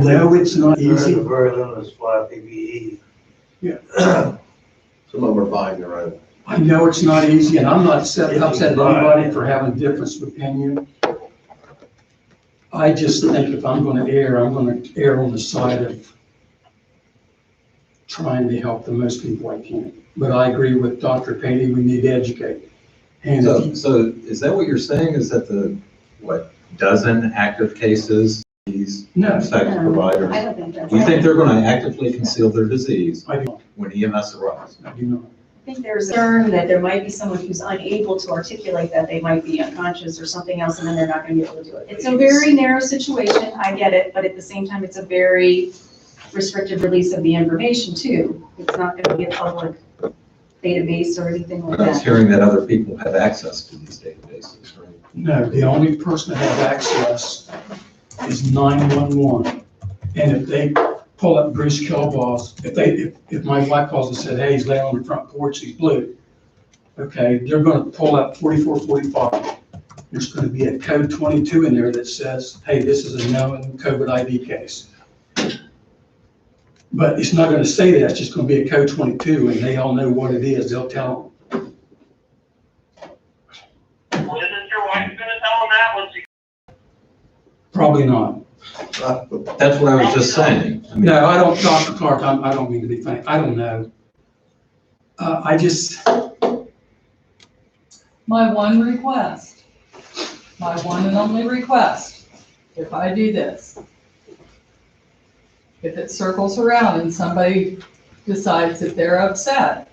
No, it's not easy. There's a very limited supply of PPE. Yeah. Some of them are buying their own. I know it's not easy, and I'm not upset at anybody for having a difference of opinion. I just think if I'm gonna err, I'm gonna err on the side of trying to help the most people I can. But I agree with Dr. Patey, we need to educate. And if you- So is that what you're saying, is that the, dozen active cases, these No. types of providers? I don't think that's. You think they're gonna actively conceal their disease I do, when EMS arrives? I do not. I think there's a concern that there might be someone who's unable to articulate that they might be unconscious or something else, and then they're not gonna be able to do it. It's a very narrow situation, I get it, but at the same time, it's a very restricted release of the information too. It's not gonna be a public database or anything like I was that. hearing that other people have access to these databases, right? No, the only person that has access is 911. And if they pull up Bruce Kilboss, if my wife calls and said, hey, he's laying on the front porch, he's blue. Okay, they're gonna pull up 4445. There's gonna be a code 22 in there that says, hey, this is a known COVID ID case. But it's not gonna say that, it's just gonna be a code 22, and they all know what it is, they'll tell them. Well, isn't your wife gonna tell them that when she? Probably not. That's what I was just saying. I mean, No, I don't, Dr. Clark, I don't mean to be funny, I don't know. I just, My one request, my one and only request, if I do this, if it circles around and somebody decides that they're upset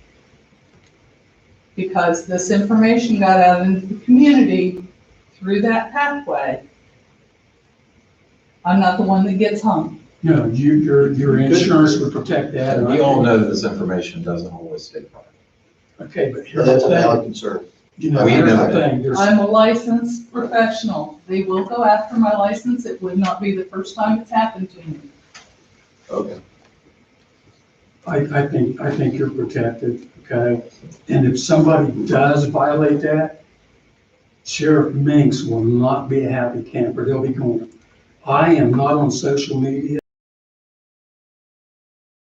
because this information got out into the community through that pathway, I'm not the one that gets hung. no, your insurance would protect that. and We all know that this information doesn't always stay private. Okay, but here's That's the a valid thing, concern. you know, We here's know the that. thing, there's, I'm a licensed professional. They will go after my license. It would not be the first time it's happened to me. Okay. I think you're protected, okay? And if somebody does violate that, Sheriff Minks will not be a happy camper, they'll be going. I am not on social media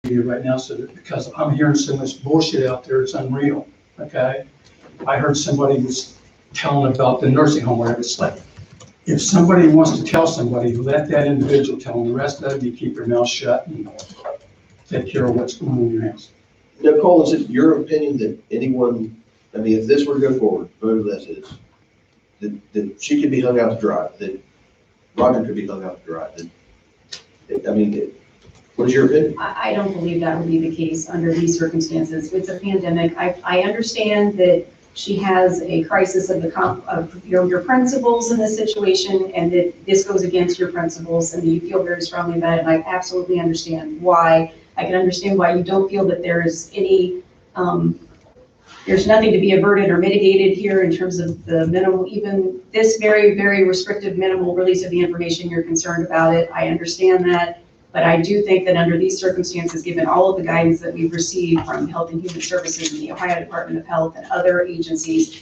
right now, because I'm hearing so much bullshit out there, it's unreal, okay? I heard somebody was telling about the nursing home where it's like, if somebody wants to tell somebody, let that individual tell them. The rest of you keep your mouth shut and take care of what's going on in your house. Nicole, is it your opinion that anyone, I mean, if this were to go forward, whoever this is, that she could be hung out to dry, that Roger could be hung out to dry, I mean, what is your opinion? I don't believe that would be the case under these circumstances. It's a pandemic. I understand that she has a crisis of your principles in this situation, and that this goes against your principles, and you feel very strongly about it, and I absolutely understand why. I can understand why you don't feel that there is any, there's nothing to be averted or mitigated here in terms of the minimal, even this very, very restrictive minimal release of the information, you're concerned about it. I understand that. But I do think that under these circumstances, given all of the guidance that we've received from Health and Human Services and the Ohio Department of Health and other agencies,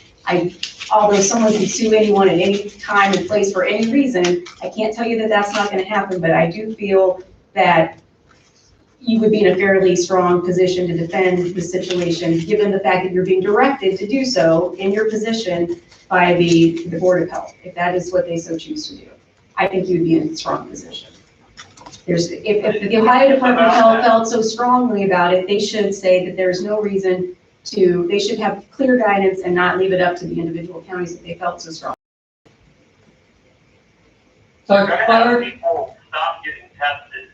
although someone can sue anyone at any time and place for any reason, I can't tell you that that's not going to happen, but I do feel that you would be in a fairly strong position to defend the situation, given the fact that you're being directed to do so in your position by the Board of Health, if that is what they so choose to do. I think you'd be in a strong position. If the Ohio Department of Health felt so strongly about it, they should say that there's no reason to, they should have clear guidance and not leave it up to the individual counties if they felt so strong. So, You're gonna have people stop getting tested,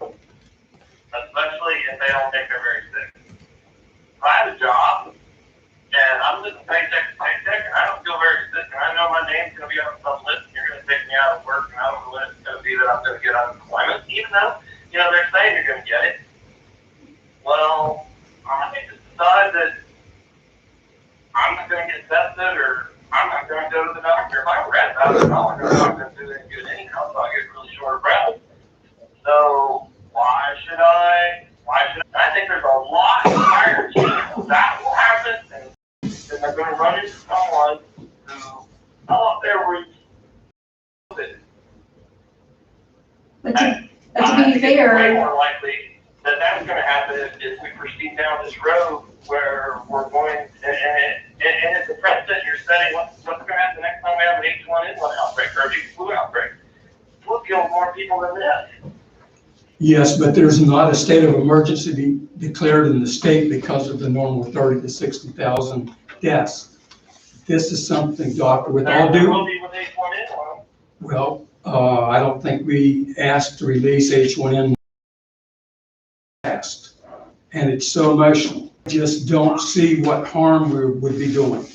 especially if they don't think they're very sick. If I have a job and I'm living paycheck to paycheck and I don't feel very sick and I know my name's gonna be on some list and you're gonna take me out of work and I don't know when it's gonna be that I'm gonna get unemployment, even though, you know, they're saying you're gonna get it. Well, I need to decide that I'm not gonna get tested or I'm not gonna go to the doctor. If I read about it, I'm not gonna do any good anyhow, so I get really short of breath. So why should I? I think there's a lot higher chance that will happen and then they're gonna run into someone who out there with it. But to be think it's way fair, more likely that that's gonna happen if we proceed down this road where we're going, and it's a precedent you're setting, what's gonna happen next time we have an H1N1 outbreak or a big flu outbreak? We'll kill more people than this. Yes, but there's not a state of emergency declared in the state because of the normal 30 to 60,000 deaths. This is something, doctor, with all There due, will be with H1N1. well, I don't think we asked to release H1N1 asked, and it's so emotional. Just don't see what harm we would be doing.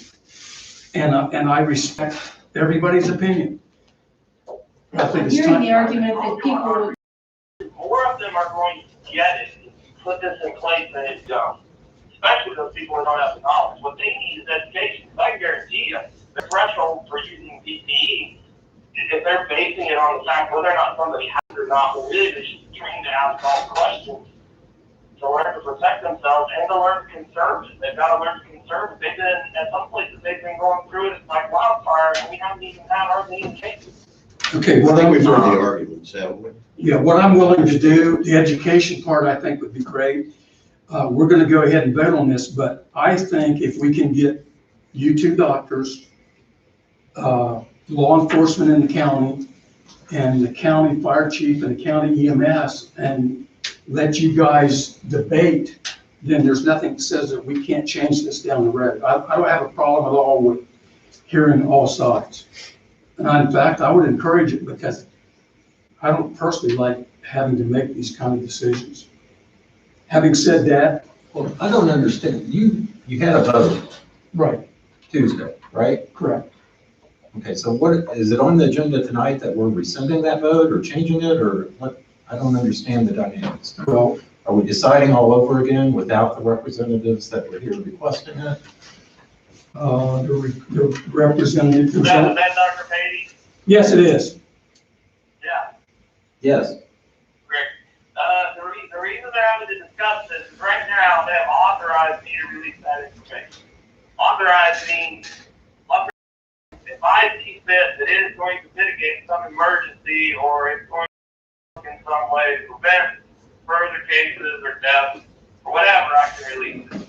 And I respect everybody's opinion. I think I'm it's hearing time. the argument that people, More of them are going to get it, put this in place than it don't. Especially those people who don't have the knowledge. What they need is education. I guarantee you, the threshold for using PPE, if they're basing it on the fact whether or not somebody has it or not, well, really they should be trained to ask all the questions to learn to protect themselves and to learn to conserve it. They've got to learn to conserve it. They've been, at some places, they've been going through it like wildfire, and we haven't even had hardly any cases. Okay, I what think we've heard the I'm, arguments, haven't we? yeah, what I'm willing to do, the education part I think would be great. We're gonna go ahead and vote on this, but I think if we can get you two doctors, law enforcement in the county, and the county fire chief and the county EMS, and let you guys debate, then there's nothing that says that we can't change this down the road. I don't have a problem at all with hearing all sides. And in fact, I would encourage it because I don't personally like having to make these kind of decisions. Having said that, Well, I don't understand. You had a vote right, Tuesday, right? correct. Okay, so what, is it on the agenda tonight that we're rescinding that vote or changing it or what? I don't understand the dynamics. Well, Are we deciding all over again without the representatives that were here requesting it? the representative, Is that Dr. Patey? yes, it is. Yeah. Yes. Great. The reason they're having to discuss this is right now they have authorized me to release that information. Authorized means, if I see fit that it is going to mitigate some emergency or it's going to in some way prevent further cases or deaths or whatever, I can release it.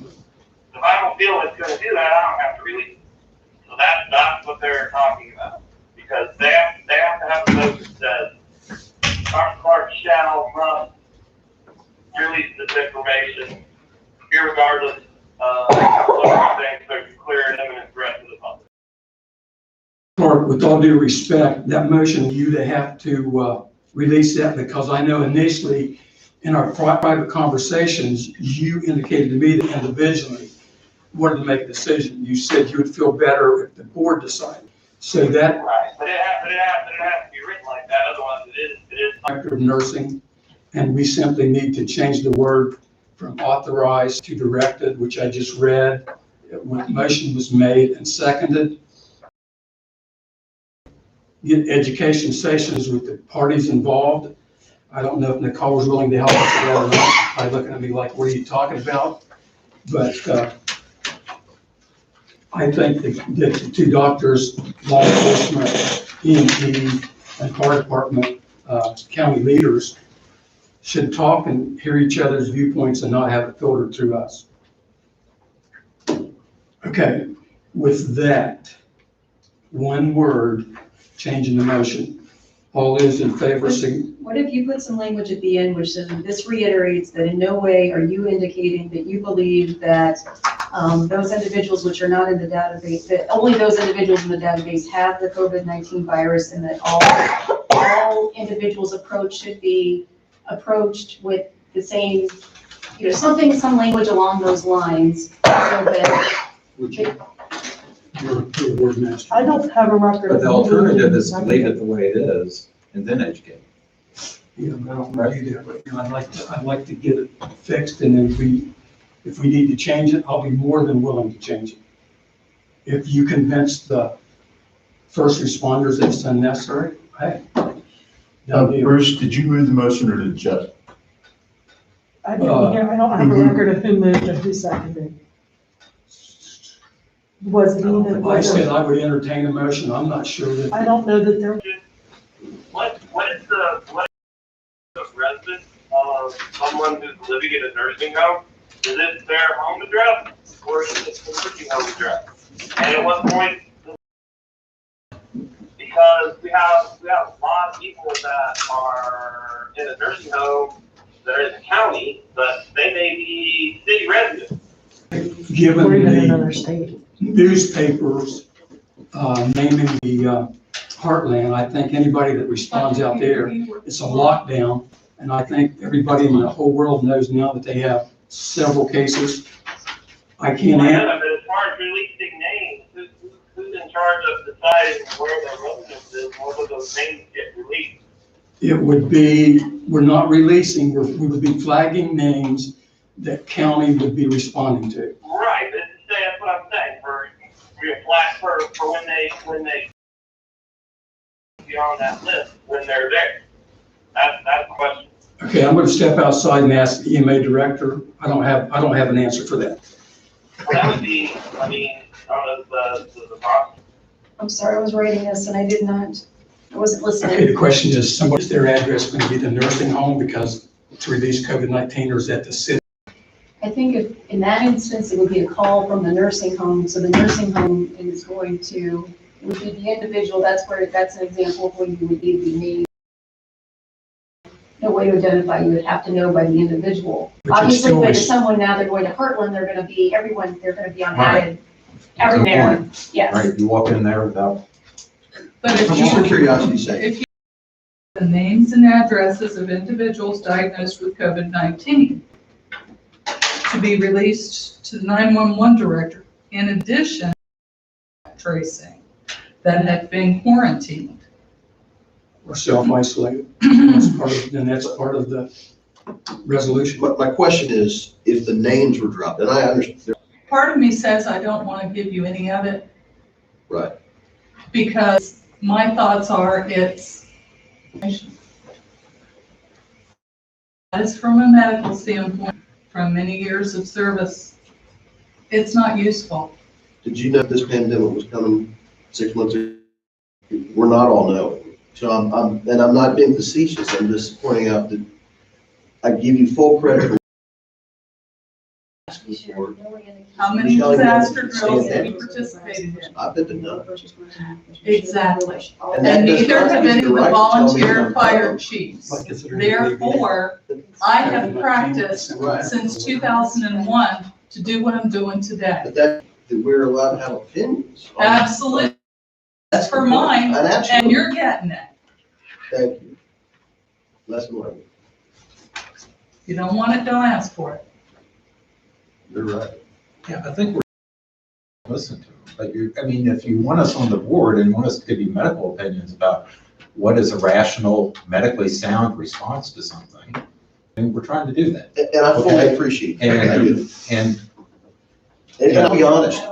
If I don't feel it's going to do that, I don't have to release it. So that's what they're talking about. Because they have to have a vote that says Dr. Clark must release this information, irregardless of what we think there's a clear and imminent threat to the public. Clark, with all due respect, that motion, you to have to release that because I know initially in our private conversations, you indicated to me that individually wanted to make a decision. You said you would feel better if the board decided. So that Right, but it has to be written like that, otherwise it is. director of nursing, and we simply need to change the word from authorized to directed, which I just read. When the motion was made and seconded. Get education sessions with the parties involved. I don't know if Nicole was willing to help us with that or not. By looking at me like, what are you talking about? But I think that the two doctors, law enforcement, EMT, and fire department, county leaders should talk and hear each other's viewpoints and not have it filtered through us. Okay, with that, one word, changing the motion. All those in favor, what if you put some language at the end which says, this reiterates that in no way are you indicating that you believe that those individuals which are not in the database, that only those individuals in the database have the COVID-19 virus, and that all individuals approached should be approached with the same, some language along those lines, so that your word master. I don't have a record. But of the who alternative is to really- leave it the way it is and then educate. Yeah, I don't want to do that, but I'd like to get it fixed, and then if we need to change it, I'll be more than willing to change it. If you convince the first responders that it's unnecessary, hey. done deal. Bruce, did you move the motion or did Jeff? I didn't hear, I don't have a record of who moved and who seconded. Was Dean and I said was, I would entertain a motion, I'm not sure that. I don't know that there, What is the resident premises of someone who's living in a nursing home? Is it their home address or is it the nursing home address? And at what point? Because we have a lot of people that are in a nursing home that are in the county, but they may be city residents. Given Or even the another state. newspapers naming the Heartland, I think anybody that responds out there, it's a lockdown. And I think everybody in the whole world knows now that they have several cases. I can't I answer. know, but as far as releasing names, who's in charge of deciding where their residence is, and whether those names get released? It would be, we're not releasing, we would be flagging names that county would be responding to. Right, but that's what I'm saying, we apply for when they be on that list, when they're there. That's the question. Okay, I'm going to step outside and ask the EMA director. I don't have an answer for that. Well, that would be, I mean, the process. I'm sorry, I was writing this and I wasn't Okay, listening. the question is, is their address going to be the nursing home because to release COVID-19, or is that the city? I think if, in that instance, it would be a call from the nursing home, so the nursing home is going to, it would be the individual, that's an example of where you would need the name. No way to identify, you would have to know by the individual. But you're Obviously, still but if res- someone now they're going to Heartland, they're gonna be on Right. added, everywhere, yes. Right, you walk in there without, But if Just for you, curiosity's sake, if you, the names and addresses of individuals diagnosed with COVID-19 to be released to the 911 director, in addition to tracing that have been quarantined. Or self-isolated? That's part of the resolution. my question is, if the names were dropped, and I understand, Part of me says I don't want to give you any of it right, because my thoughts are it's, as from a medical standpoint, from many years of service, it's not useful. did you know this pandemic was coming 6 months ago? We're not all knowing. So I'm not being facetious, I'm just pointing out that I give you full credit for asking for it. How many disaster drills have you participated in? I've been to none. Exactly. And that And does neither not have give any you of the the right to tell me volunteer I'm fire wrong. chiefs. Like considering Therefore, I have practiced Right. since 2001 to do what I'm doing today. But that we're allowed to have opinions. on- Absolutely. That's for mine, And and absolutely, you're getting it. thank you. Lesson learned. You don't want it, don't ask for it. You're right. yeah, I think we're listen to them. But if you want us on the board and want us to give you medical opinions about what is a rational, medically sound response to something, and we're trying to do that. And I fully Okay. appreciate that. I do. And And I'll be honest,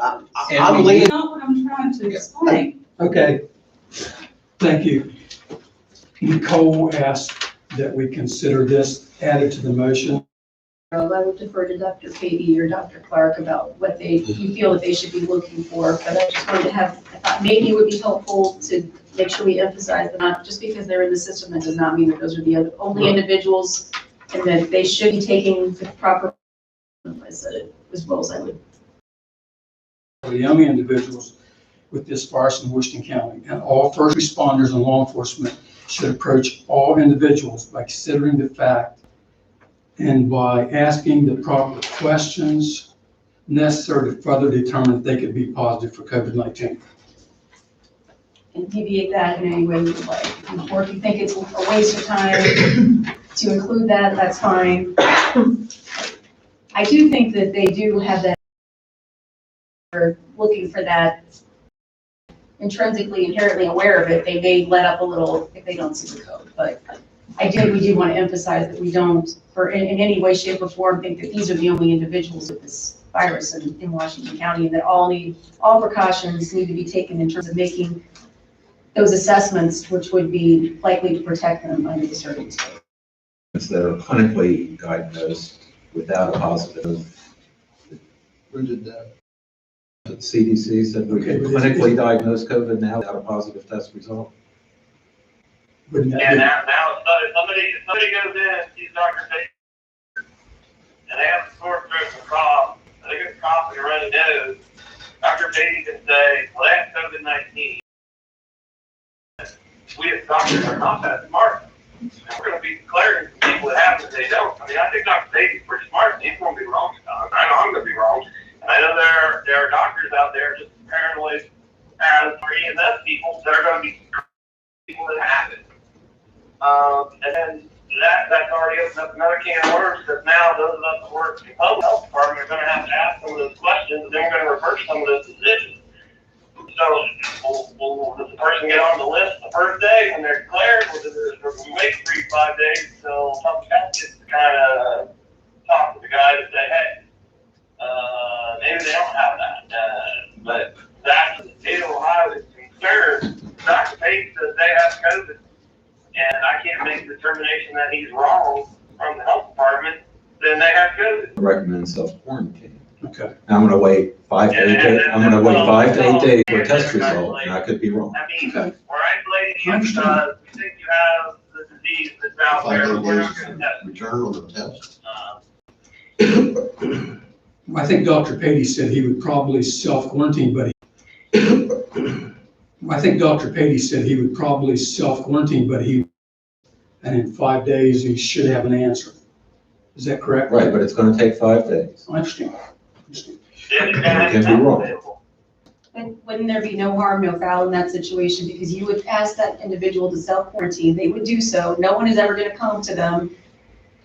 I'm we- leaning, That's not what I'm trying to explain. Okay, thank you. Nicole asked that we consider this added to the motion. I would defer to Dr. Katie or Dr. Clark about what you feel that they should be looking for, but I just wanted to I thought maybe it would be helpful to make sure we emphasize that not just because they're in the system, that does not mean that those are the only individuals, and that they should be taking the proper, I said it as well as I would. The only individuals with this virus in Washington County, and all first responders and law enforcement should approach all individuals by considering the fact and by asking the proper questions necessary to further determine if they could be positive for COVID-19. And deviate that in any way you would like. Or if you think it's a waste of time to include that, that's fine. I do think that they do have that, they're looking for that intrinsically, inherently aware of it. They may let up a little if they don't see the code, but we do want to emphasize that we don't, in any way, shape, or form, think that these are the only individuals with this virus in Washington County, and that all precautions need to be taken in terms of making those assessments, which would be likely to protect them under the circumstances. that are clinically diagnosed without a positive. who did that? The CDC said we Okay, could but clinically diagnose COVID now without a positive test result. Wouldn't that And be? now if somebody goes in and sees Dr. Tate, and they have a sore throat and a cough, and they get a cough and a runny nose, Dr. Beatty can say, well, they have COVID-19. We as doctors are not that smart. And we're going to be declaring to people that have it, they don't. I mean, I think Dr. Beatty's pretty smart, and he's going to be wrong. I know I'm going to be wrong. And I know there are doctors out there just as paranoid as EMS people that are going to be people that have it. And then that's already opened up another can of worms, because now those of us that work in the public health department are going to have to ask some of those questions, and then we're going to reverse some of those decisions. So will the person get on the list the first day when they're declared, or do we wait 3 to 5 days until public health gets to kind of talk to the guy to say, hey, maybe they don't have that. But that's the state of Ohio is concerned. Dr. Pate says they have COVID, and I can't make the determination that he's wrong from the health department, then they have COVID. Recommend self-quarantine. Okay. I'm gonna wait 5 to 8 days, I'm gonna wait 5 to 8 days for a test Yeah, result, and I could be wrong. I mean, Okay. we're isolating you because we think you have the disease that's out there, but we're not gonna test. Return on the test. I think Dr. Patey said he would probably self-quarantine, but and in 5 days, he should have an answer. Is that correct? Right, but it's gonna take 5 days. I understand. It can be wrong. And wouldn't there be no harm, no foul in that situation? Because you would ask that individual to self-quarantine, they would do so, no one is ever gonna come to them.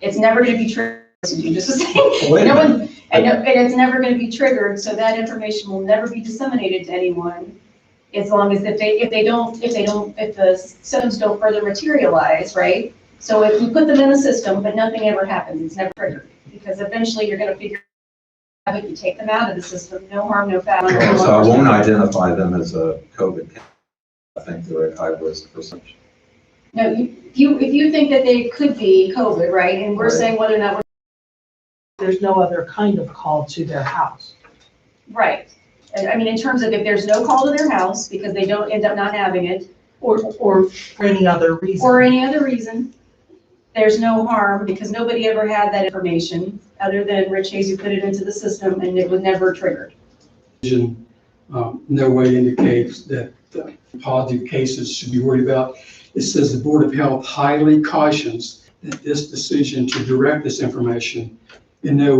It's never gonna be triggered, you just was saying. Wait a No minute. one, and it's never gonna be triggered, so that information will never be disseminated to anyone. As long as if the symptoms don't further materialize, right? So if you put them in the system, but nothing ever happens, it's never triggered. Because eventually you're gonna figure out if you take them out of the system, no harm, no foul. So I won't identify them as a COVID case. I think they're at high risk for such. No, if you think that they could be COVID, right, and we're Right. saying whether or not There's no other kind of call to their house. right. I mean, in terms of if there's no call to their house because they don't end up not having it, Or for any other reason. or any other reason, there's no harm because nobody ever had that information other than Rich Hayes who put it into the system and it was never triggered. No way indicates that positive cases should be worried about. It says the Board of Health highly cautions that this decision to direct this information in no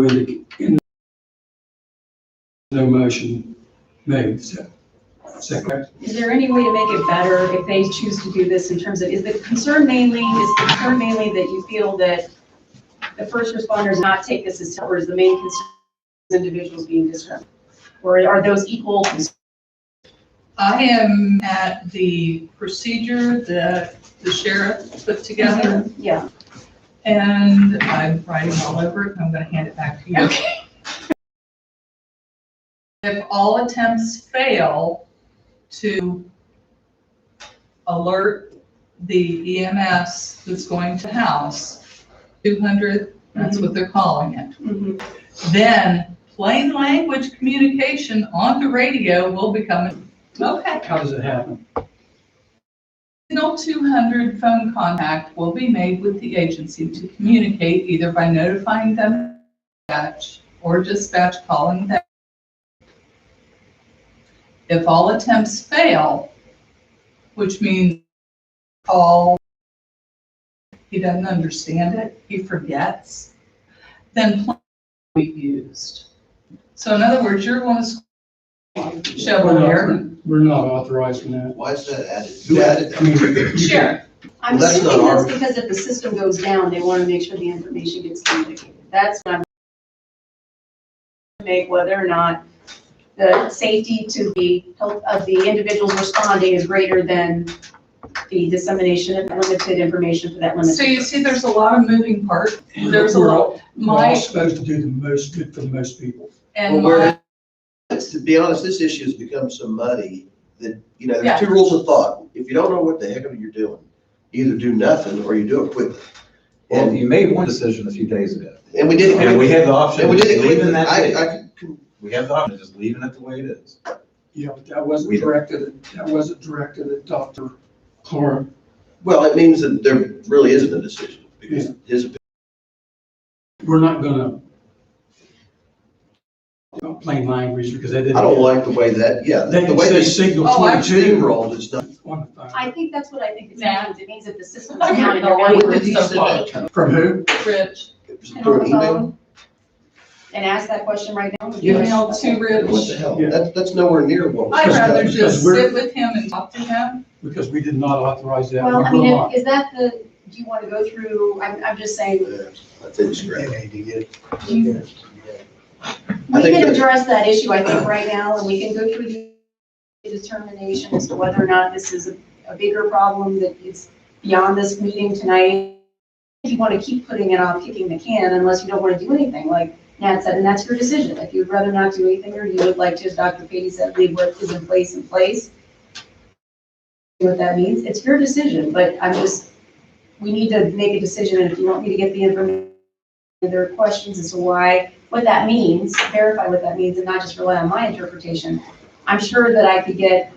motion made. Is that correct? Is there any way to make it better if they choose to do this in terms of, is the concern mainly that you feel that the first responders not take this as, or is the main concern individuals being disrupted? Or are those equal? I am at the procedure that the sheriff put together, Yeah. and I'm writing all over it, and I'm gonna hand it back to you. Okay. If all attempts fail to alert the EMS that's going to house, 200, that's what they're calling it, Mhm. then plain language communication on the radio will become, okay. How does it happen? Additional 200 phone contact will be made with the agency to communicate either by notifying them dispatch or dispatch calling them. If all attempts fail, which means he doesn't understand it, he forgets, then plan will be used. So in other words, you're going to shovel here. We're not authorizing that. Why is that added? Who added I mean, that? Sure. I'm Well, that's assuming not that's our- because if the system goes down, they want to make sure the information gets communicated. That's what I'm make whether or not the safety to the health of the individuals responding is greater than the dissemination of limited information for that limited. So you see, there's a lot of moving parts. There's a We're lot, all my, supposed to do the most good for the most people. and Well, my, To be honest, this issue has become so muddy that, Yeah. there's 2 rules of thought. If you don't know what the heck you're doing, either do nothing or you do it quickly. Well, And, you made one decision a few days ago, and we did it. and we have the option And of we did it leaving quickly. that date. I could, We have the option of just leaving it the way it is. Yeah, but that wasn't We don't. directed at Dr. Clara. Well, it means that there really isn't a decision, because his opinion. We're not gonna, plain language, because they didn't. I don't like the way that, yeah, They the way say they signal Oh, I 22. steamrolled is not. I think that's what I think it Nah. means. It means that the system's I down don't and know you're why gonna we did so that. From who? Rich, Through an email? and ask that question right now. email to Rich. What the hell? Yeah. That's nowhere near what was I'd rather discussed. just Because we're- sit with him and talk to him. Because we did not authorize that. Well, I We will mean, not. is that the, do you want to go through, I'm just saying, Yeah, I think it's great. we I think can that- address that issue, I think, right now, and we can go through the determination as to whether or not this is a bigger problem that is beyond this meeting tonight. If you want to keep putting it off, kicking the can, unless you don't want to do anything, like Nat said, and that's your decision. If you'd rather not do anything, or you would like to, as Dr. Patey said, leave what is in place. What that means, it's your decision, but we need to make a decision, and if you want me to get the information, if there are questions as to what that means, verify what that means, and not just rely on my interpretation. I'm sure that I could get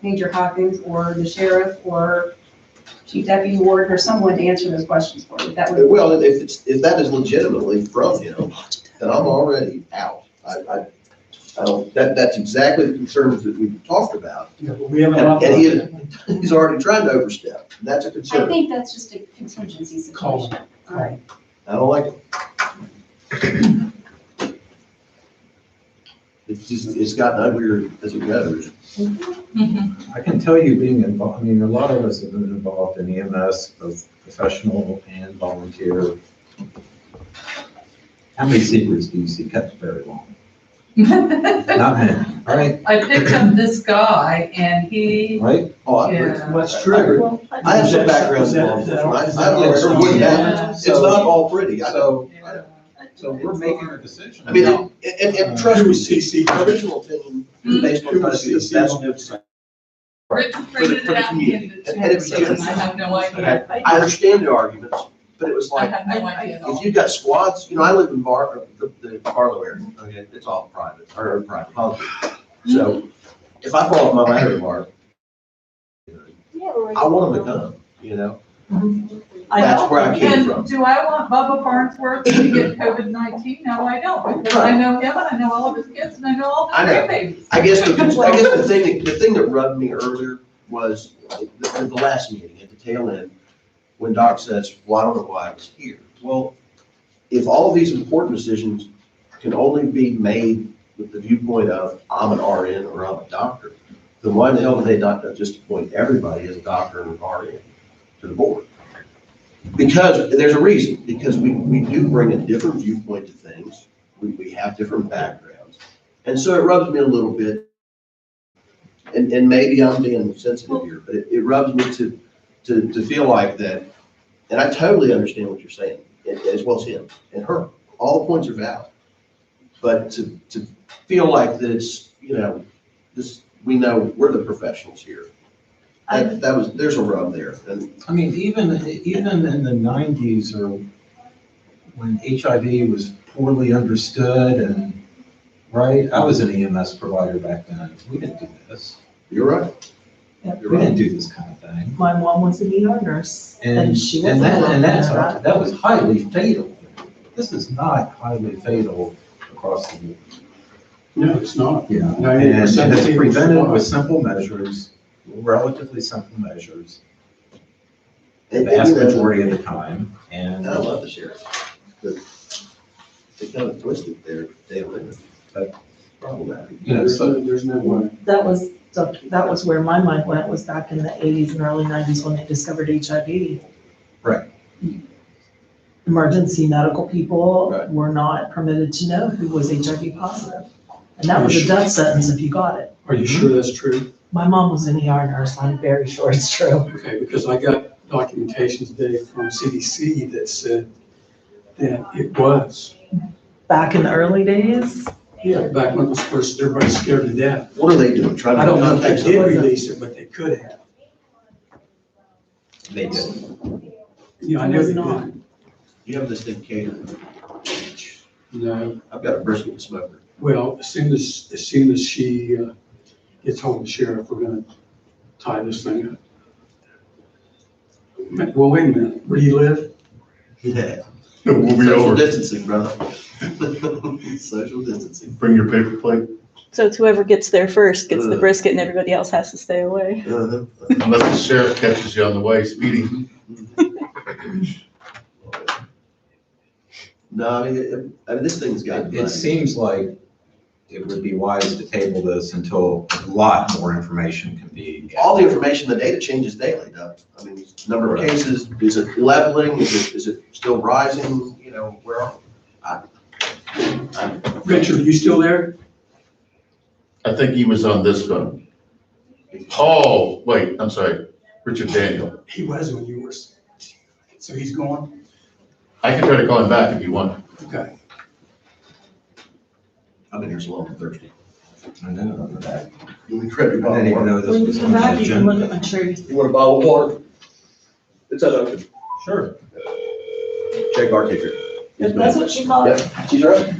Major Hawkins or the sheriff or Chief Deputy Warden or someone to answer those questions for you. That would. Well, if that is legitimately from him, then I'm already out. I don't, that's exactly the concerns that we've talked about. Yeah, but we haven't And authorized it. he's already trying to overstep, and that's a I concern. think that's just a contingency Call situation. All right. I don't like it. It's gotten uglier as it goes. Mhm. I can tell you being involved, I mean, a lot of us have been involved in EMS, both professional and volunteer. How many secrets do you see kept very long? Not many, right? I picked up this guy and he, Right? Oh, I agree. Yeah. That's I true. agree. Well, I have some Is that- background is in that- law is that- enforcement. is I don't that- know what Yeah. happens. It's not all pretty. I know. So we're making a decision. I mean, and trust Who me, was CC? my original opinion was based on Who trying was to do the CC best on good. this? Rich printed for it the out and community. handed it to And me, it's so good. I have no idea. I understand the arguments, but it was I like, have no idea at all. if you've got squads, I live in the Barlow area, okay, it's all private, or private, politics. So if I pull up my ladder mark, I want them to come, That's where I came And from. do I want Bubba Farnsworth to get COVID-19? No, I don't, because I know him and I know all of his kids and I know all I his know. grandbabies. I guess the thing that rubbed me earlier was the last meeting at the tail end, when Doc says, well, I don't know why I was here. Well, if all of these important decisions can only be made with the viewpoint of I'm an RN or I'm a doctor, then why the hell do they not just appoint everybody as a doctor and an RN to the board? Because there's a reason, because we do bring a different viewpoint to things. We have different backgrounds. And so it rubs me a little bit, and maybe I'm being sensitive here, but it rubs me to feel like that, and I totally understand what you're saying, as well as him and her. All the points are valid. But to feel like that it's, we know we're the professionals here. There's a rub there. And I mean, even in the nineties or when HIV was poorly understood and, right? I was an EMS provider back then. We didn't do this. you're right. Yep. We didn't do this kind of thing. My mom was an ER nurse, and she was. That was highly fatal. This is not highly fatal across the board. No, it's not. Yeah. 90% And of it's people prevented survive. with simple measures, relatively simple measures, the And, vast you know, majority of the time. And I love the sheriff, but they kind of twisted their damn limit. But- Problematic. you know, so There's no way. That was where my mind went, was back in the 80s and early 90s when they discovered HIV. Right. Emergency medical people Right. were not permitted to know who was HIV positive. And that was a death sentence if you got it. Are you sure that's true? My mom was an ER nurse, I'm very sure it's true. Okay, because I got documentation today from CDC that said that it was. Back in the early days, Yeah, back when it was first, everybody's scared to death. What are they doing? Trying to I don't know if they contact did somebody? release it, but they could have. They did. Yeah, I It know was they not. did. You have this thing catered. No, I've got a brisket smoker. well, as soon as she gets home, the sheriff, we're gonna tie this thing up. Well, wait a minute, where do you live? Yeah. We'll be Social over. distancing, brother. Social distancing. Bring your paper plate. So it's whoever gets there first gets the brisket and everybody else has to stay away. Unless the sheriff catches you on the way speeding. No, I mean, this thing's got. It seems like it would be wise to table this until a lot more information can be. All the information, the data changes daily, Doug. I mean, number of cases, is it leveling? Is it still rising? You know, where are Richard, you still there? I think he was on this one. Paul, wait, I'm sorry, Richard Daniel. He was when you were, so he's gone? I can try to call him back if you want. Okay. I've been here so long, I'm thirsty. I know that. You want me to grab your I didn't even bottle of water? know this When you was come on the back, you can look agenda. at my tree. You want a bottle of water? It's that open. Sure. Check our kicker. That's what she called it. Yeah, she's right.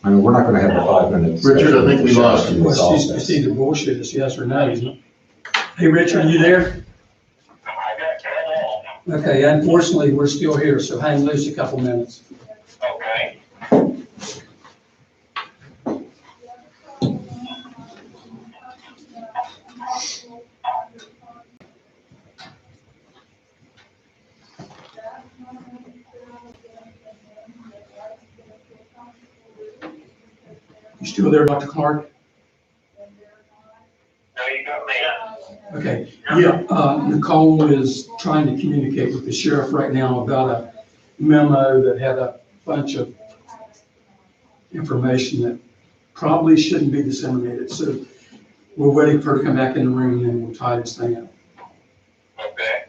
I mean, we're not gonna have a 5 minute. Richard, I think we lost you. Well, it's either bullshit, it's yes or no, isn't it? Hey, Richard, you there? I got cut off. Okay, unfortunately, we're still here, so hang loose a couple minutes. Okay. You still there, Dr. Clark? No, you got me. Okay, yeah, Nicole is trying to communicate with the sheriff right now about a memo that had a bunch of information that probably shouldn't be disseminated, so we're waiting for her to come back in the room and then we'll tie this thing up. Okay.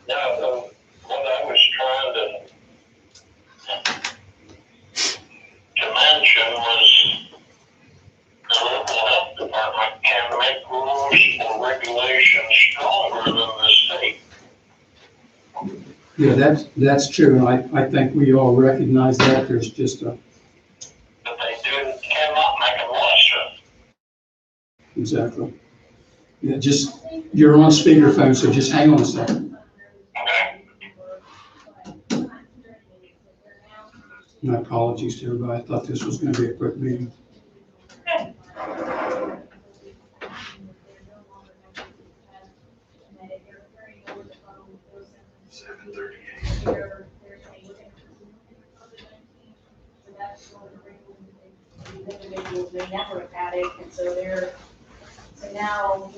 Now, what I was trying to mention was the local health department can make rules or regulations stronger than the state. Yeah, that's true, and I think we all recognize that, there's just a, But they cannot make them lesser. exactly. Yeah, just, you're on speakerphone, so just hang on a second. Okay. My apologies to everybody, I thought this was gonna be a quick meeting. Individuals may never have had it, and so so now.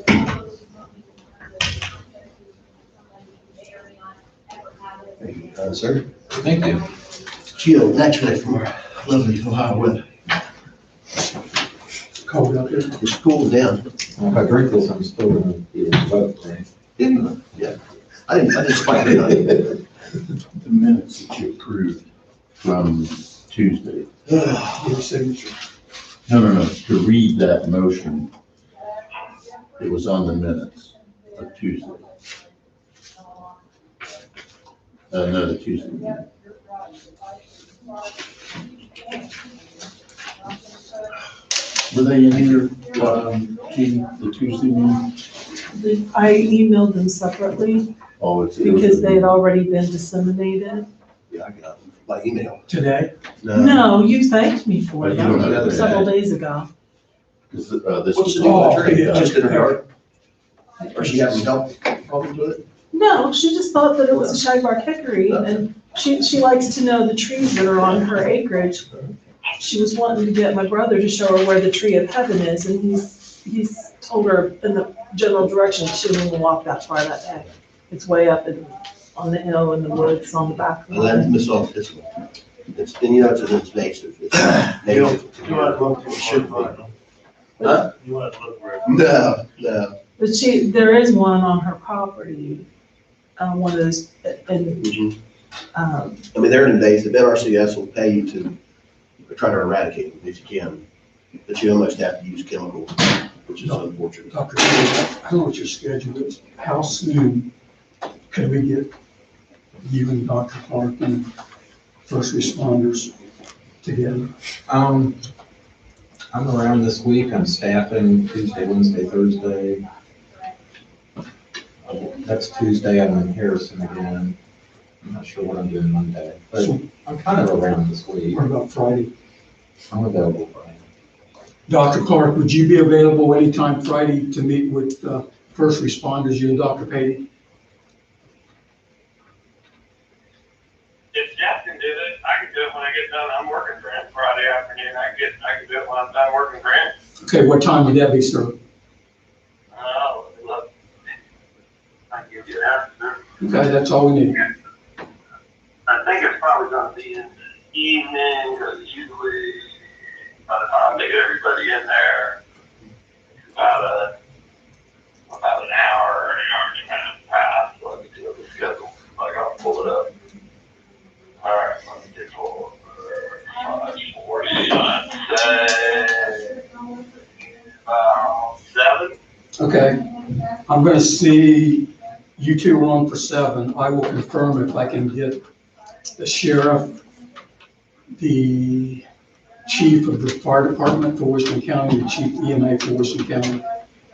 Sir? Thank you. Geo, naturally from our lovely Ohio weather. Cold out there. It's cooled down. If I drink this, I'm still gonna be revoked, right? Yeah. I didn't spike it on you. The minutes that you approved from Tuesday. Your signature. No, to read that motion. It was on the minutes of Tuesday. No, the Tuesday. meeting. Were they in here, Gene, the Tuesday meeting? I emailed them separately Oh, it's. because they had already been disseminated. Yeah, I got them by email. Today? No, you thanked me for You don't have them to. several days ago. This What's is. the deal with her? yeah. Just in her yard? Or she having health problems with it? No, she just thought that it was a shagbark hickory, and she likes to know the trees that are on her acreage. She was wanting to get my brother to show her where the tree of heaven is, and he's told her in the general direction, she didn't even walk that far that day. It's way up on the hill in the woods on the back. Well, that's Miss Off this one. It's, and you know, it's native. It's native. You want to look It should be. for it? Huh? You want to look for it? No. But there is one on her property, one of those, and, Mhm. um, I mean, they're invasive. NRCS will pay you to try to eradicate them if you can, but you almost have to use chemicals, which is unfortunate. Dr. Stewart, I don't know what your schedule is. How soon could we get you and Dr. Clark and first responders together? I'm around this week. I'm staffing Tuesday, Wednesday, Thursday. Next Tuesday, I'm in Harrison again. I'm not sure what I'm doing Monday, but I'm kind of around this week. What about Friday? I'm available Friday. Dr. Clark, would you be available anytime Friday to meet with first responders, you and Dr. Patey? If Jeff can do it, I can do it when I get done. I'm working for him Friday afternoon. I can do it when I'm done working for him. Okay, what time would that be, sir? Look, I can give you that. Okay, that's all we need. I think it's probably gonna be in the evening, because usually by the time they get everybody in there, it's about an hour and a half past, so let me do the schedule. I gotta pull it up. All right, let me get full. 5:40, I'd say about 7. Okay, I'm gonna see you two are on for 7. I will confirm if I can get the sheriff, the chief of the fire department for Washington County, the chief EMA for Washington County,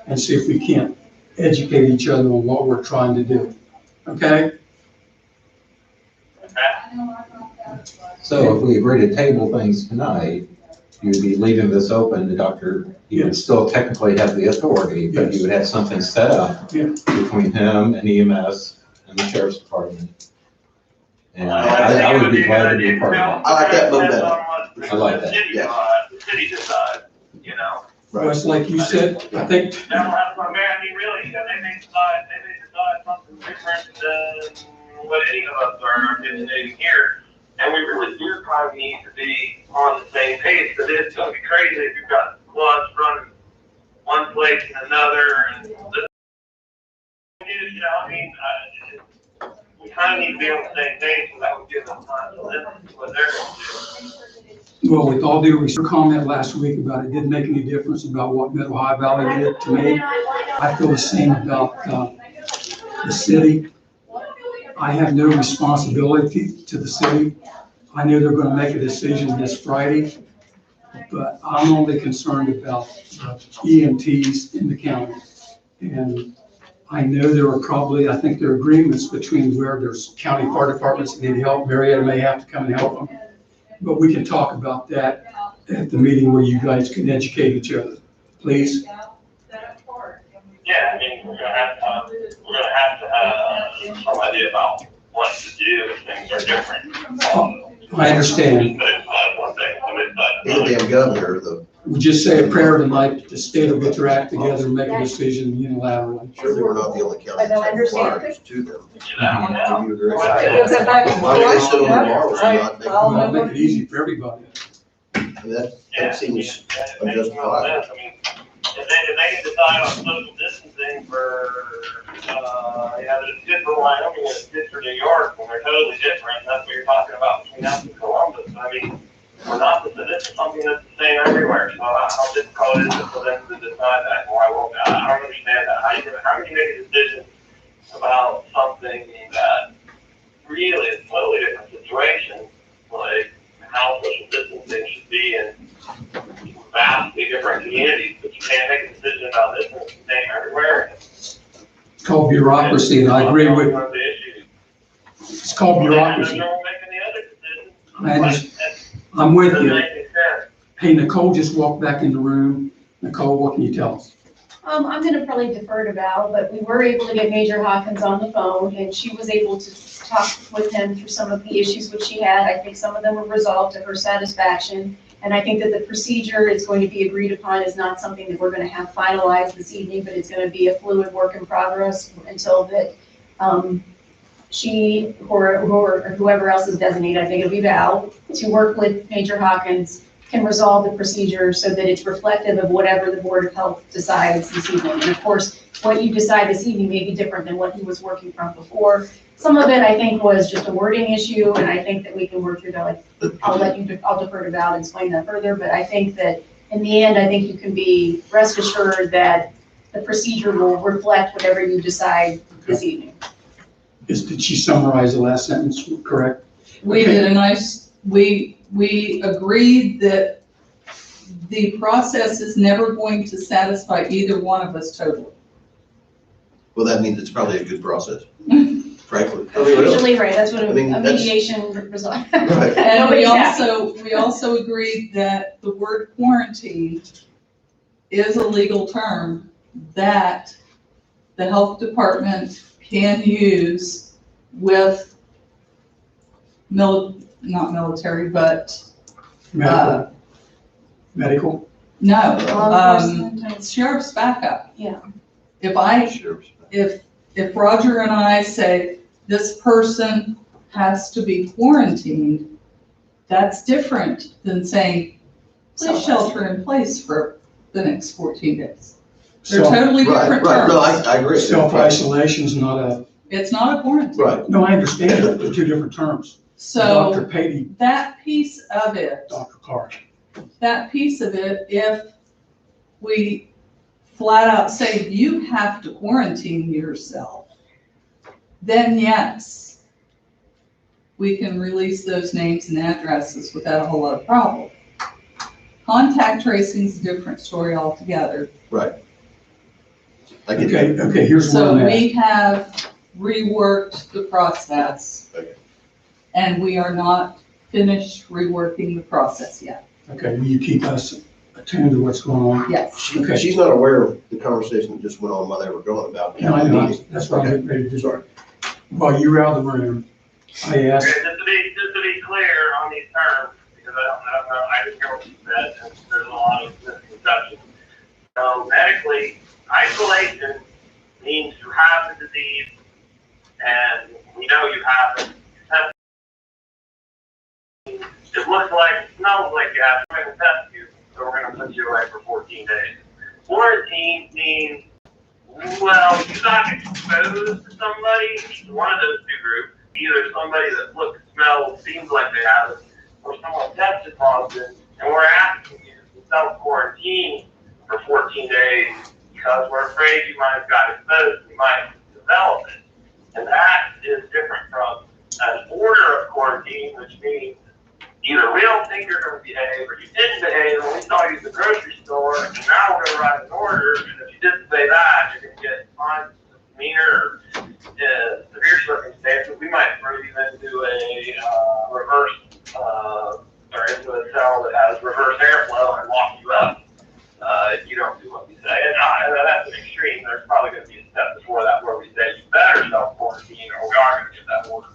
and see if we can't educate each other on what we're trying to do. Okay? So if we agree to table things tonight, you would be leaving this open to Dr. You would Yes. still technically have the authority, but Yes. you would have something set up Yeah. between him and EMS and the sheriff's department. And I I think it would be a glad to good be a idea. part of I like that Depends better. on what I like that, The city yeah. decides, the city decides, you know. Well, it's like you said, I think, That'll have some merit. I mean, really, you know, they may decide something different than what any of us are anticipating here. And we really do probably need to be on the same page, because it's gonna be crazy if you've got squads running one place and another, and this, you know, I mean, we kind of need to be on the same page, so that would give them time to listen to what they're gonna do. well, with all due respect, comment last week about it didn't make any difference about what Middle High Valley did to me. I feel the same about the city. I have no responsibility to the city. I know they're gonna make a decision this Friday, but I'm only concerned about EMTs in the county. And I know there are probably, I think there are agreements between where there's county fire departments that need help. Marietta may have to come and help them. But we can talk about that at the meeting where you guys can educate each other, please. Yeah, I mean, we're gonna have to have some idea about what to do if things are different. I understand. But it's not one thing, but it's not Be the another. damn governor, the, We just say a prayer tonight, the state will get their act together and make a decision unilaterally. surely we're not the only county that's had flyers to them. Get that one out. Do you agree? Well, Why Gives it back and do they sit on the forth. laurels and not make, I'll Well, make it easy for everybody. that seems I mean, unjustifiable. if they can decide on social distancing for, it's good for Wyoming and it's good for New York, when they're totally different, that's what you're talking about between us and Columbus. I mean, we're not, this is something that's the same everywhere, so how difficult is it for them to decide that, and why won't they? I don't understand that. How can you make a decision about something that really is a totally different situation, like how social distancing should be in vastly different communities, but you can't make a decision about this and it's the same everywhere. It's called bureaucracy, and I agree with, One of the issues. it's called bureaucracy. And they're making the other decisions. I understand. I'm with Doesn't you. make any sense. Hey, Nicole just walked back in the room. Nicole, what can you tell us? I'm gonna probably defer to Val, but we were able to get Major Hawkins on the phone, and she was able to talk with him through some of the issues which she had. I think some of them were resolved to her satisfaction, and I think that the procedure is going to be agreed upon is not something that we're gonna have finalized this evening, but it's gonna be a fluid work in progress until that, she, or whoever else is designated, I think it'll be Val, to work with Major Hawkins, can resolve the procedure so that it's reflective of whatever the Board of Health decides this evening. And of course, what you decide this evening may be different than what he was working from before. Some of it, I think, was just a wording issue, and I think that we can work through that. I'll defer to Val and explain that further, but I think that in the end, I think you can be rest assured that the procedure will reflect whatever you decide this evening. Did she summarize the last sentence correct? We Okay. did a nice, we agreed that the process is never going to satisfy either one of us totally. Well, that means it's probably a good process, frankly. I mean, really. Usually, right, that's what I mean, a that's- mediation results. Right. And we Nobody's happy. also agreed that the word quarantine is a legal term that the health department can use with not military, but, Medical? Medical? no, Law enforcement. sheriff's backup. Yeah. If Roger and I say this person has to be quarantined, that's different than saying, please shelter in place for the next 14 days. They're Self- totally Right, different right, no, terms. I agree. Self-isolation's not a, It's not a quarantine. Right, no, I understand it, they're two different terms. Dr. So Patey, that piece of it, Dr. Clark. if we flat out say you have to quarantine yourself, then yes, we can release those names and addresses without a whole lot of problem. Contact tracing is a different story altogether. right. I get it. Okay, here's where So I'm at. we have reworked the process. Okay. And we are not finished reworking the process yet. Okay, will you keep us attuned to what's going on? Yes. Okay. She's not aware of the conversation that just went on while they were going about. No, I know, meeting. that's what I'm Okay. getting ready to do. Sorry. While you were out of the room, I asked, Okay, just to be clear on these terms, because I don't know, I didn't hear what you said, and there's a lot of misconceptions. So medically, isolation means you have the disease, and we know you have it. It looks like, smells like you have it, we're gonna test you, so we're gonna put you away for 14 days. Quarantine means, well, you got exposed to somebody, one of those two groups, either somebody that looks, smells, seems like they have it, or someone tested positive, and we're asking you to self-quarantine for 14 days because we're afraid you might have got exposed, you might develop it. And that is different from an order of quarantine, which means either we don't think you're going to behave or you didn't behave when we saw you at the grocery store, and now we're going to write an order, and if you didn't say that, you're going to get fined, misdemeanor, or severe circumstances. We might throw you into a reverse, or into a cell that has reverse airflow and lock you up. If you don't do what we say. And that's an extreme. There's probably going to be a step before that where we say you better self-quarantine or we are going to get that order.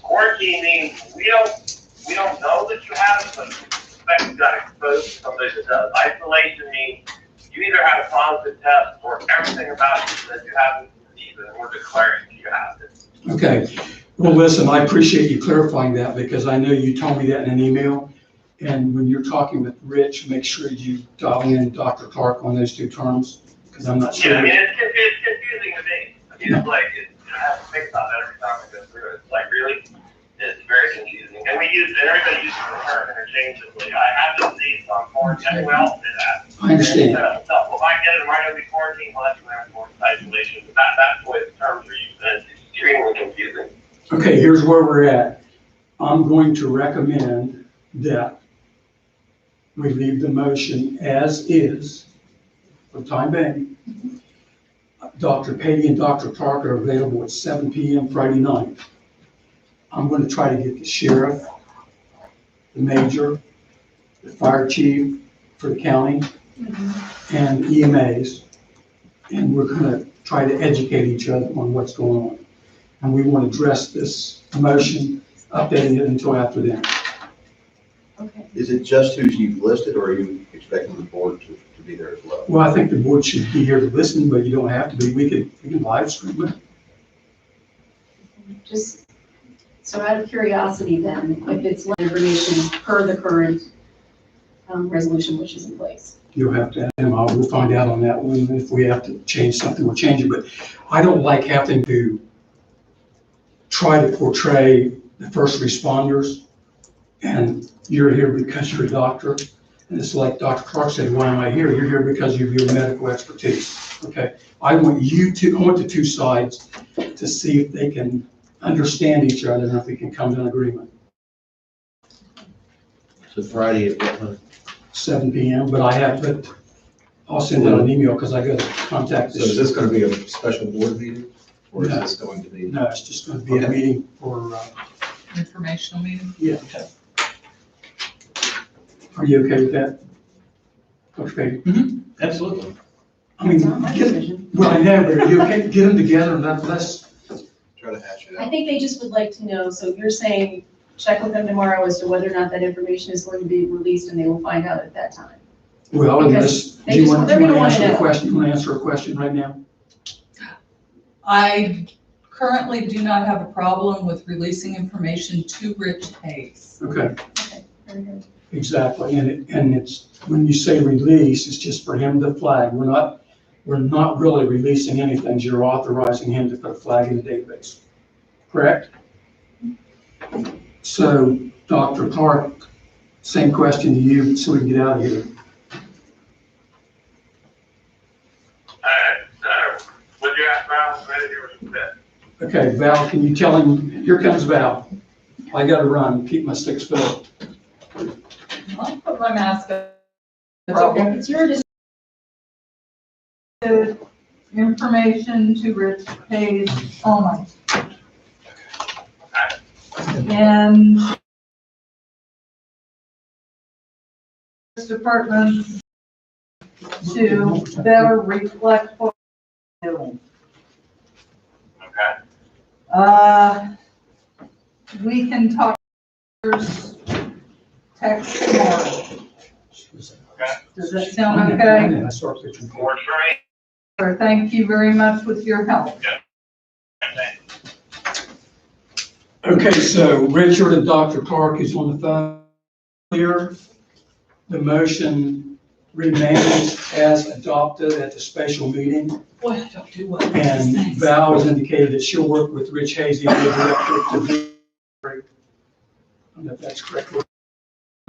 Quarantine means we don't know that you have it, but we suspect you got exposed to somebody that does. Isolation means you either have a positive test or everything about you says you have this disease and we're declaring you have it. okay, well, listen, I appreciate you clarifying that because I know you told me that in an email. And when you're talking with Rich, make sure you dial in Dr. Clark on those two terms, because I'm not sure. Yeah, I mean, it's confusing to me. I mean, it's like, I have to think about that every time I go through it. It's like, really? It's very confusing. And everybody uses the term interchangeably. I have the disease, so I'm quarantined. Everyone else did that. I understand. Well, if I get it, am I going to be quarantined? Well, that's when I'm more isolation. But that's the way the terms are used, and it's extremely confusing. Okay, here's where we're at. I'm going to recommend that we leave the motion as is for the time being. Dr. Patey and Dr. Clark are available at 7 p.m. Friday night. I'm going to try to get the sheriff, the major, the fire chief for the county, and EMAs. And we're going to try to educate each other on what's going on. And we want to address this motion, updating it until after then. Okay. Is it just who you've listed, or are you expecting the board to be there as well? Well, I think the board should be here to listen, but you don't have to be. We can live stream it. Just, so out of curiosity then, if it's information per the current resolution which is in place. You'll have to, and we'll find out on that one. If we have to change something, we'll change it. But I don't like having to try to portray the first responders and you're here because you're a doctor. And it's like Dr. Clark said, why am I here? You're here because of your medical expertise, okay? I want the two sides to see if they can understand each other and if we can come to an agreement. So Friday at what time? 7 PM, but I have, but I'll send out an email because I got to contact So is this. this gonna be a special board meeting? Or is No. this going to be? No, it's just going to be a Okay. meeting for, Informational meeting. yeah. Are you okay with that? Okay. Absolutely. I mean, It's not my get, decision. well, I know, but are you okay, get them together and let's, Try to hash it I out. think they just would like to know, so you're saying, check with them tomorrow as to whether or not that information is going to be released, and they will find out at that time. well, Because unless, they do you just- want they're to gonna wanna answer a know. question? You want to answer a question right now? I currently do not have a problem with releasing information to Rich Hayes. Okay. Okay, very good. Exactly, and it's, when you say release, it's just for him to flag. We're not really releasing anything. You're authorizing him to put a flag in the database, correct? So, Dr. Clark, same question to you, so we can get out of here. Would you ask Val, ready to respect? Okay, Val, can you tell him, here comes Val. I gotta run, keep my 6 foot. I'll put my mask on. It's okay, it's your decision. Information to Rich Hayes only. And this department to better reflect what we're doing. Okay. We can talk text tomorrow. Does that sound okay? I saw a picture. Works for me. Or thank you very much with your help. Okay, so Richard and Dr. Clark is on the phone here. The motion remains as adopted at the special meeting. Boy, I don't do well. And Val has indicated that she'll work with Rich Hayes, the other director, to do. I don't know if that's correct. We'll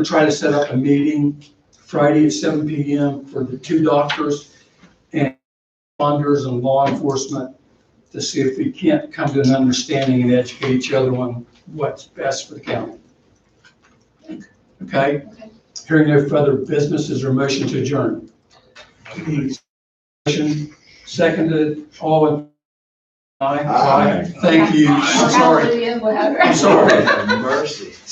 try to set up a meeting Friday at 7 PM for the 2 doctors and funders and law enforcement to see if we can't come to an understanding and educate each other on what's best for the county. Okay? Hearing no further business, is there a motion to adjourn? Motion seconded, all in. Aye. Aye. Thank you. I'm sorry. Hallelujah, whatever. I'm sorry. Mercy.